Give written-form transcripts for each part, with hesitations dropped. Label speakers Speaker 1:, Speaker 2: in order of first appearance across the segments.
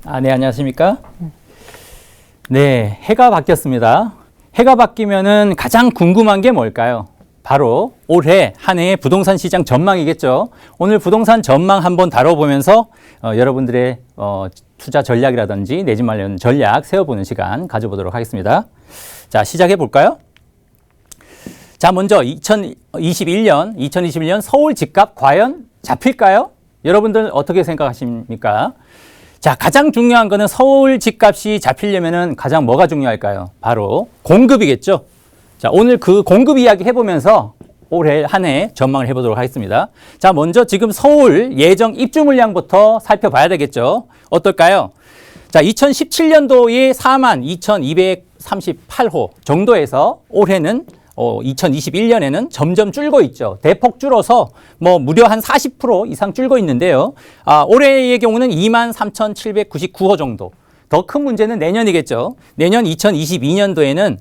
Speaker 1: 네, 안녕하십니까? 네, 해가 바뀌었습니다. 해가 바뀌면은 가장 궁금한 게 뭘까요? 바로 올해 한 해의 부동산 시장 전망이겠죠. 오늘 부동산 전망 한번 다뤄보면서 여러분들의 투자 전략이라든지 내 집 마련 전략 세워보는 시간 가져보도록 하겠습니다. 자, 시작해 볼까요? 자, 먼저 2021년 서울 집값 과연 잡힐까요? 여러분들 어떻게 생각하십니까? 자, 가장 중요한 거는 서울 집값이 잡히려면은 가장 뭐가 중요할까요? 바로 공급이겠죠. 자, 오늘 그 공급 이야기 해보면서 올해 한 해 전망을 해보도록 하겠습니다. 자, 먼저 지금 서울 예정 입주 물량부터 살펴봐야 되겠죠. 어떨까요? 자, 2017년도에 42,238호 정도에서 올해는 2021년에는 점점 줄고 있죠. 대폭 줄어서 무려 한 40% 이상 줄고 있는데요. 올해의 경우는 23,799호 정도. 더 큰 문제는 내년이겠죠. 내년 2022년도에는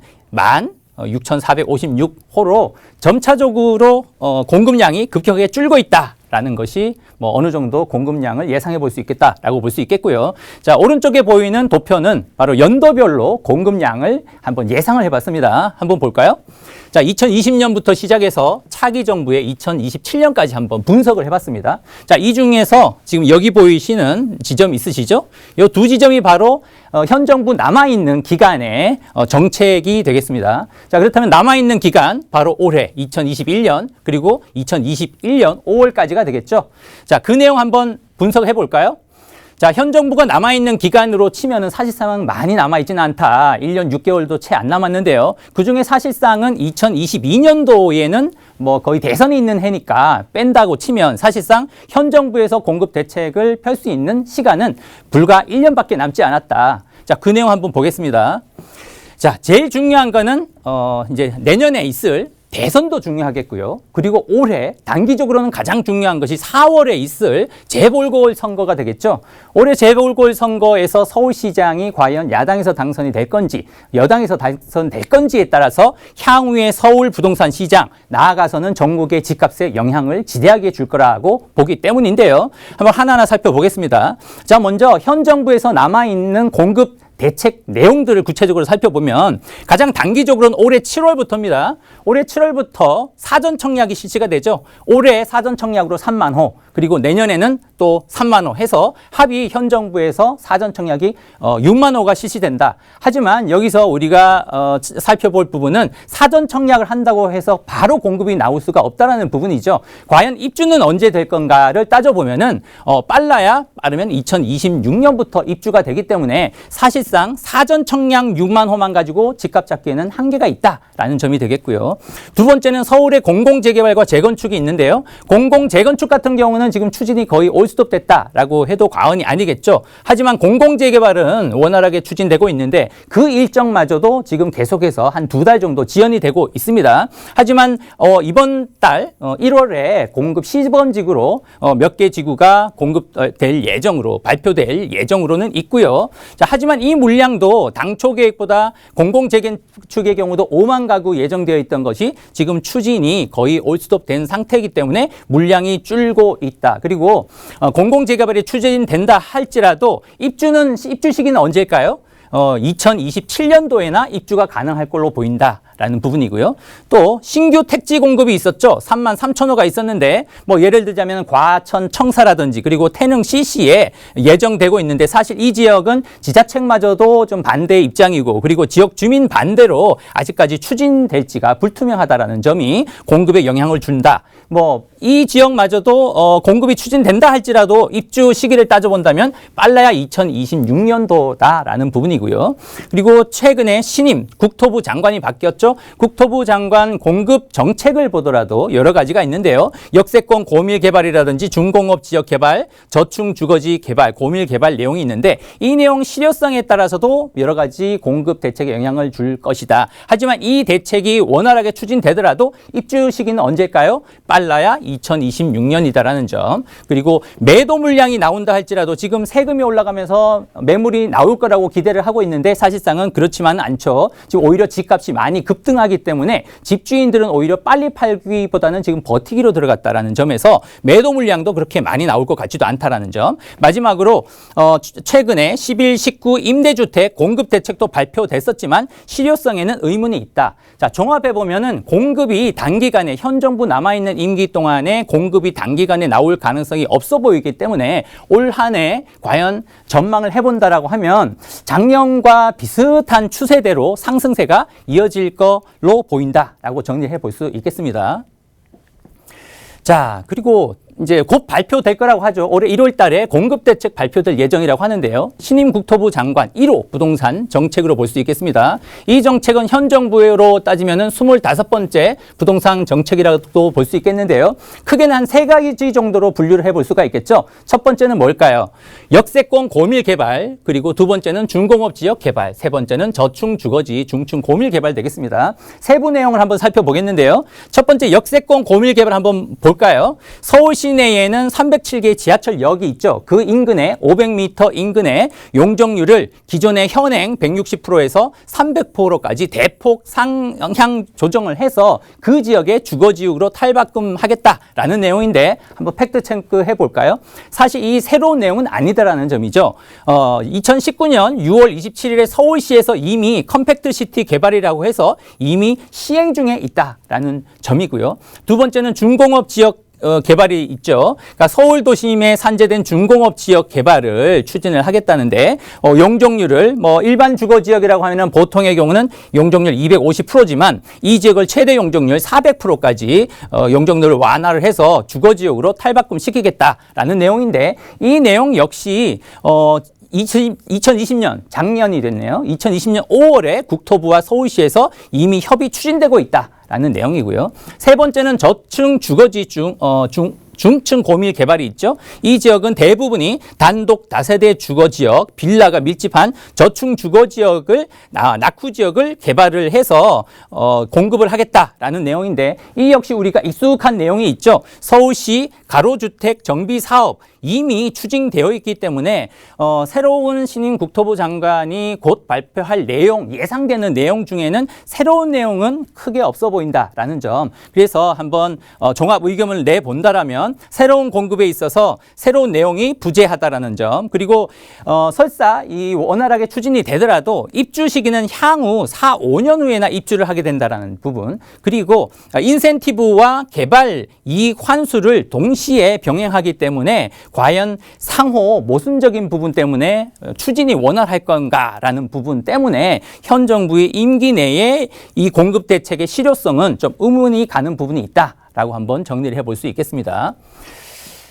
Speaker 1: 16,456호로 점차적으로 공급량이 급격하게 줄고 있다라는 것이 어느 정도 공급량을 예상해 볼 수 있겠다라고 볼 수 있겠고요. 자, 오른쪽에 보이는 도표는 바로 연도별로 공급량을 한번 예상을 해봤습니다. 한번 볼까요? 자, 2020년부터 시작해서 차기 정부의 2027년까지 한번 분석을 해봤습니다. 자, 이 중에서 지금 여기 보이시는 지점 있으시죠? 이 두 지점이 바로 현 정부 남아있는 기간의 정책이 되겠습니다. 자, 그렇다면 남아있는 기간 바로 올해 2021년 그리고 2021년 5월까지가 되겠죠. 자, 그 내용 한번 분석해 볼까요? 자, 현 정부가 남아있는 기간으로 치면은 사실상은 많이 남아있지는 않다. 1년 6개월도 채 안 남았는데요. 그 중에 사실상은 2022년도에는 거의 대선이 있는 해니까 뺀다고 치면 사실상 현 정부에서 공급 대책을 펼 수 있는 시간은 불과 1년밖에 남지 않았다. 자, 그 내용 한번 보겠습니다. 자, 제일 중요한 거는 이제 내년에 있을 대선도 중요하겠고요. 그리고 올해 단기적으로는 가장 중요한 것이 4월에 있을 재보궐선거가 되겠죠. 올해 재보궐선거에서 서울시장이 과연 야당에서 당선이 될 건지 여당에서 당선될 건지에 따라서 향후의 서울 부동산 시장 나아가서는 전국의 집값에 영향을 지대하게 줄 거라고 보기 때문인데요. 한번 하나하나 살펴보겠습니다. 자, 먼저 현 정부에서 남아있는 공급 대책 내용들을 구체적으로 살펴보면 가장 단기적으로는 올해 7월부터입니다. 올해 7월부터 사전 청약이 실시가 되죠. 올해 사전 청약으로 3만 호, 그리고 내년에는 또 3만 호 해서 합의 현 정부에서 사전 청약이 6만 호가 실시된다. 하지만 여기서 우리가 살펴볼 부분은 사전 청약을 한다고 해서 바로 공급이 나올 수가 없다라는 부분이죠. 과연 입주는 언제 될 건가를 따져보면은 빠르면 2026년부터 입주가 되기 때문에 사실상 사전 청약 6만 호만 가지고 집값 잡기에는 한계가 있다라는 점이 되겠고요. 두 번째는 서울의 공공재개발과 재건축이 있는데요. 공공재건축 같은 경우는 지금 추진이 거의 올스톱 됐다라고 해도 과언이 아니겠죠. 하지만 공공재개발은 원활하게 추진되고 있는데 그 일정마저도 지금 계속해서 한 2달 정도 지연이 되고 있습니다. 하지만 이번 달 1월에 공급 시범지구로 몇 개 지구가 공급될 예정으로 발표될 예정으로는 있고요. 자, 하지만 이 물량도 당초 계획보다 공공재건축의 경우도 5만 가구 예정되어 있던 것이 지금 추진이 거의 올스톱 된 상태이기 때문에 물량이 줄고 있다. 그리고 공공재개발이 추진된다 할지라도 입주 시기는 언제일까요? 2027년도에나 입주가 가능할 걸로 보인다라는 부분이고요. 또 신규 택지 공급이 있었죠. 3만 3천 호가 있었는데 예를 들자면 과천 청사라든지 그리고 태릉 CC에 예정되고 있는데 사실 이 지역은 지자체마저도 좀 반대 입장이고 그리고 지역 주민 반대로 아직까지 추진될지가 불투명하다라는 점이 공급에 영향을 준다. 이 지역마저도 공급이 추진된다 할지라도 입주 시기를 따져본다면 빨라야 2026년도다라는 부분이고요. 그리고 최근에 신임 국토부 장관이 바뀌었죠. 국토부 장관 공급 정책을 보더라도 여러 가지가 있는데요. 역세권 고밀 개발이라든지 중공업 지역 개발, 저층 주거지 개발, 고밀 개발 내용이 있는데 이 내용 실효성에 따라서도 여러 가지 공급 대책에 영향을 줄 것이다. 하지만 이 대책이 원활하게 추진되더라도 입주 시기는 언제일까요? 빨라야 2026년이다라는 점. 그리고 매도 물량이 나온다 할지라도 지금 세금이 올라가면서 매물이 나올 거라고 기대를 하고 있는데 사실상은 그렇지만은 않죠. 지금 오히려 집값이 많이 급등하기 때문에 집주인들은 오히려 빨리 팔기보다는 지금 버티기로 들어갔다라는 점에서 매도 물량도 그렇게 많이 나올 것 같지도 않다라는 점. 마지막으로 최근에 11, 19 임대주택 공급 대책도 발표됐었지만 실효성에는 의문이 있다. 자, 종합해 보면은 공급이 단기간에 현 정부 남아있는 임기 동안에 공급이 단기간에 나올 가능성이 없어 보이기 때문에 올 한 해 과연 전망을 해본다라고 하면 작년과 비슷한 추세대로 상승세가 이어질 걸로 보인다라고 정리해 볼 수 있겠습니다. 자, 그리고 이제 곧 발표될 거라고 하죠. 올해 1월 달에 공급대책 발표될 예정이라고 하는데요. 신임 국토부 장관 1호 부동산 정책으로 볼 수 있겠습니다. 이 정책은 현 정부로 따지면은 25번째 부동산 정책이라고 볼 수 있겠는데요. 크게는 한 3가지 정도로 분류를 해볼 수가 있겠죠. 첫 번째는 뭘까요? 역세권 고밀 개발, 그리고 두 번째는 준공업 지역 개발, 세 번째는 저층 주거지 중층 고밀 개발 되겠습니다. 세부 내용을 한번 살펴보겠는데요. 첫 번째 역세권 고밀 개발 한번 볼까요? 서울 시내에는 307개 지하철역이 있죠. 그 인근에 500m 인근에 용적률을 기존의 현행 160%에서 300%까지 대폭 상향 조정을 해서 그 지역의 주거지역으로 탈바꿈하겠다라는 내용인데 한번 팩트 체크해 볼까요? 사실 이 새로운 내용은 아니다라는 점이죠. 2019년 6월 27일에 서울시에서 이미 컴팩트시티 개발이라고 해서 이미 시행 중에 있다라는 점이고요. 두 번째는 준공업 지역 개발이 있죠. 그러니까 서울 도심에 산재된 준공업 지역 개발을 추진을 하겠다는데 용적률을 일반 주거 지역이라고 하면은 보통의 경우는 용적률 250%지만 이 지역을 최대 용적률 400%까지 용적률을 완화를 해서 주거 지역으로 탈바꿈 시키겠다라는 내용인데 이 내용 역시 2020년 작년이 됐네요. 2020년 5월에 국토부와 서울시에서 이미 협의 추진되고 있다라는 내용이고요. 세 번째는 저층 주거지 중층 고밀 개발이 있죠. 이 지역은 대부분이 단독 다세대 주거지역, 빌라가 밀집한 저층 주거지역을 낙후 지역을 개발을 해서 공급을 하겠다라는 내용인데 이 역시 우리가 익숙한 내용이 있죠. 서울시 가로주택 정비 사업 이미 추진되어 있기 때문에 새로운 신임 국토부 장관이 곧 발표할 내용, 예상되는 내용 중에는 새로운 내용은 크게 없어 보인다라는 점. 그래서 한번 종합 의견을 내본다라면 새로운 공급에 있어서 새로운 내용이 부재하다라는 점. 그리고 설사 이 원활하게 추진이 되더라도 입주 시기는 향후 4, 5년 후에나 입주를 하게 된다라는 부분. 그리고 인센티브와 개발 이익 환수를 동시에 병행하기 때문에 과연 상호 모순적인 부분 때문에 추진이 원활할 건가라는 부분 때문에 현 정부의 임기 내에 이 공급 대책의 실효성은 좀 의문이 가는 부분이 있다라고 한번 정리를 해볼 수 있겠습니다.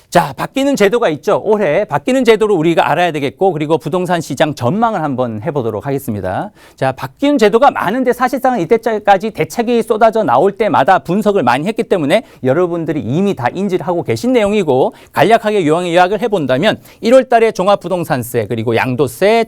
Speaker 1: 자, 바뀌는 제도가 있죠. 올해 바뀌는 제도를 우리가 알아야 되겠고, 그리고 부동산 시장 전망을 한번 해보도록 하겠습니다. 자, 바뀌는 제도가 많은데 사실상은 이때까지 대책이 쏟아져 나올 때마다 분석을 많이 했기 때문에 여러분들이 이미 다 인지를 하고 계신 내용이고, 간략하게 요약을 해본다면 1월 달에 종합부동산세, 그리고 양도세,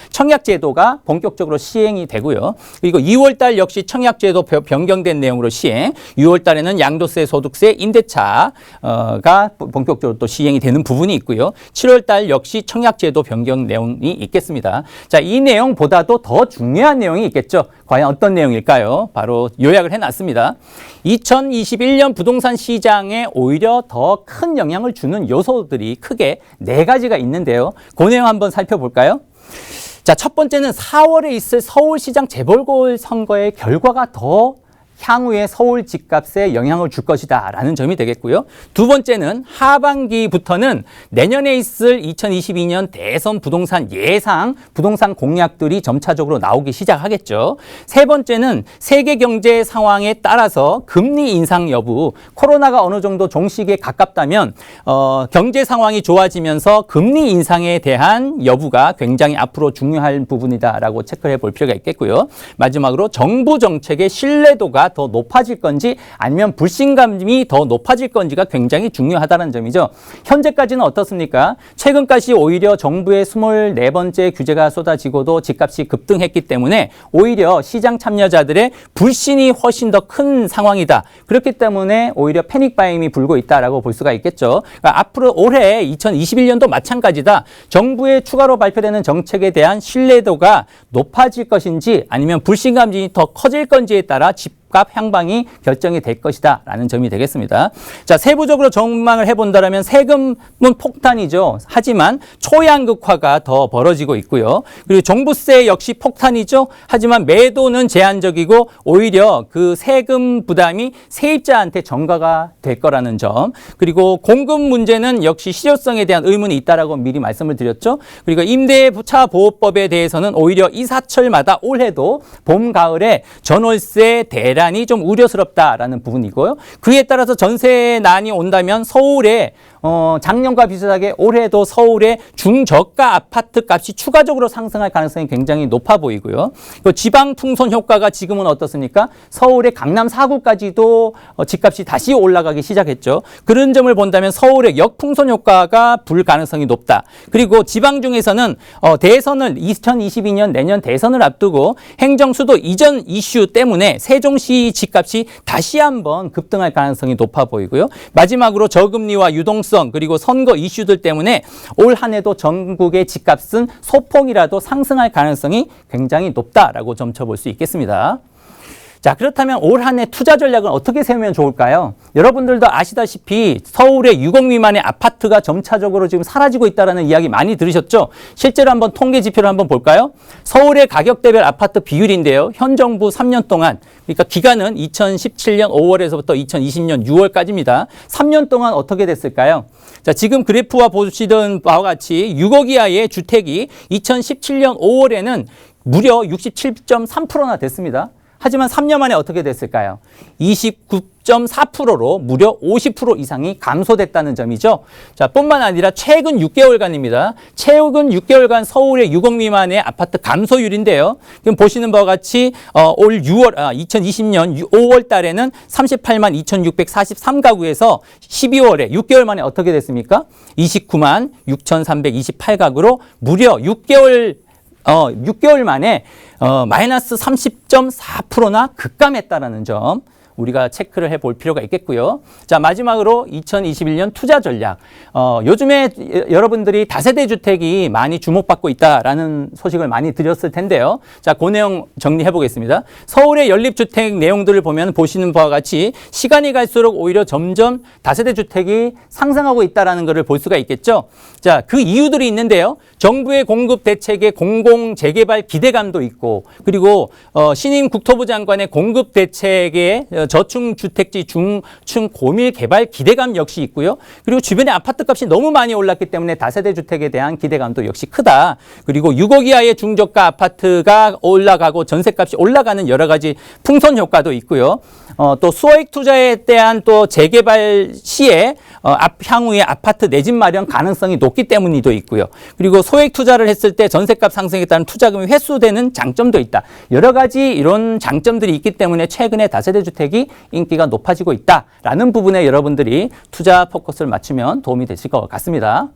Speaker 1: 청약제도가 본격적으로 시행이 되고요. 그리고 2월 달 역시 청약제도 변경된 내용으로 시행, 6월 달에는 양도세, 소득세, 임대차가 본격적으로 또 시행이 되는 부분이 있고요. 7월 달 역시 청약제도 변경 내용이 있겠습니다. 자, 이 내용보다도 더 중요한 내용이 있겠죠. 과연 어떤 내용일까요? 바로 요약을 해놨습니다. 2021년 부동산 시장에 오히려 더 큰 영향을 주는 요소들이 크게 4가지가 있는데요. 그 내용 한번 살펴볼까요? 자, 첫 번째는 4월에 있을 서울시장 재보궐선거의 결과가 더 향후에 서울 집값에 영향을 줄 것이다 라는 점이 되겠고요. 두 번째는 하반기부터는 내년에 있을 2022년 대선 부동산 예상 부동산 공약들이 점차적으로 나오기 시작하겠죠. 세 번째는 세계 경제 상황에 따라서 금리 인상 여부, 코로나가 어느 정도 종식에 가깝다면 경제 상황이 좋아지면서 금리 인상에 대한 여부가 굉장히 앞으로 중요한 부분이다라고 체크해 볼 필요가 있겠고요. 마지막으로 정부 정책의 신뢰도가 더 높아질 건지 아니면 불신감이 더 높아질 건지가 굉장히 중요하다는 점이죠. 현재까지는 어떻습니까? 최근까지 오히려 정부의 24번째 규제가 쏟아지고도 집값이 급등했기 때문에 오히려 시장 참여자들의 불신이 훨씬 더 큰 상황이다. 그렇기 때문에 오히려 패닉 바잉이 불고 있다라고 볼 수가 있겠죠. 그러니까 앞으로 올해 2021년도 마찬가지다. 정부의 추가로 발표되는 정책에 대한 신뢰도가 높아질 것인지 아니면 불신감이 더 커질 건지에 따라 집값 향방이 결정이 될 것이다 라는 점이 되겠습니다. 자, 세부적으로 전망을 해본다면 세금은 폭탄이죠. 하지만 초양극화가 더 벌어지고 있고요. 그리고 종부세 역시 폭탄이죠. 하지만 매도는 제한적이고 오히려 그 세금 부담이 세입자한테 전가가 될 거라는 점. 그리고 공급 문제는 역시 실효성에 대한 의문이 있다라고 미리 말씀을 드렸죠. 그리고 임대차 보호법에 대해서는 오히려 이사철마다 올해도 봄, 가을에 전월세 대란이 좀 우려스럽다라는 부분이고요. 그에 따라서 전세난이 온다면 서울에 작년과 비슷하게 올해도 서울의 중저가 아파트 값이 추가적으로 상승할 가능성이 굉장히 높아 보이고요. 지방 풍선 효과가 지금은 어떻습니까? 서울의 강남 4구까지도 집값이 다시 올라가기 시작했죠. 그런 점을 본다면 서울의 역풍선 효과가 불 가능성이 높다. 그리고 지방 중에서는 대선을 2022년 내년 대선을 앞두고 행정수도 이전 이슈 때문에 세종시 집값이 다시 한번 급등할 가능성이 높아 보이고요. 마지막으로 저금리와 유동성 그리고 선거 이슈들 때문에 올 한 해도 전국의 집값은 소폭이라도 상승할 가능성이 굉장히 높다라고 점쳐볼 수 있겠습니다. 자, 그렇다면 올 한 해 투자 전략은 어떻게 세우면 좋을까요? 여러분들도 아시다시피 서울의 6억 미만의 아파트가 점차적으로 지금 사라지고 있다는 이야기 많이 들으셨죠? 실제로 한번 통계 지표를 한번 볼까요? 서울의 가격대별 아파트 비율인데요. 현 정부 3년 동안, 그러니까 기간은 2017년 5월에서부터 2020년 6월까지입니다. 3년 동안 어떻게 됐을까요? 자, 지금 그래프와 보시던 바와 같이 6억 이하의 주택이 2017년 5월에는 무려 67.3%나 됐습니다. 하지만 3년 만에 어떻게 됐을까요? 29.4%로 무려 50% 이상이 감소됐다는 점이죠. 자, 뿐만 아니라 최근 6개월간입니다. 최근 6개월간 서울의 6억 미만의 아파트 감소율인데요. 지금 보시는 바와 같이 올 2020년 5월 달에는 38만 2,643가구에서 12월에 6개월 만에 어떻게 됐습니까? 29만 6,328가구로 무려 6개월 만에 마이너스 30.4%나 급감했다라는 점 우리가 체크를 해볼 필요가 있겠고요. 자, 마지막으로 2021년 투자 전략. 요즘에 여러분들이 다세대 주택이 많이 주목받고 있다라는 소식을 많이 드렸을 텐데요. 자, 그 내용 정리해 보겠습니다. 서울의 연립주택 내용들을 보면 보시는 바와 같이 시간이 갈수록 오히려 점점 다세대 주택이 상승하고 있다라는 것을 볼 수가 있겠죠. 자, 그 이유들이 있는데요. 정부의 공급 대책의 공공 재개발 기대감도 있고, 그리고 신임 국토부 장관의 공급 대책의 저층주택지 중층 고밀 개발 기대감 역시 있고요. 그리고 주변의 아파트 값이 너무 많이 올랐기 때문에 다세대 주택에 대한 기대감도 역시 크다. 그리고 6억 이하의 중저가 아파트가 올라가고 전세값이 올라가는 여러 가지 풍선 효과도 있고요. 또 수익 투자에 대한 또 재개발 시에 향후에 아파트 내 집 마련 가능성이 높기 때문이도 있고요. 그리고 소액 투자를 했을 때 전세값 상승에 따른 투자금이 회수되는 장점도 있다. 여러 가지 이런 장점들이 있기 때문에 최근에 다세대 주택이 인기가 높아지고 있다라는 부분에 여러분들이 투자 포커스를 맞추면 도움이 되실 것 같습니다.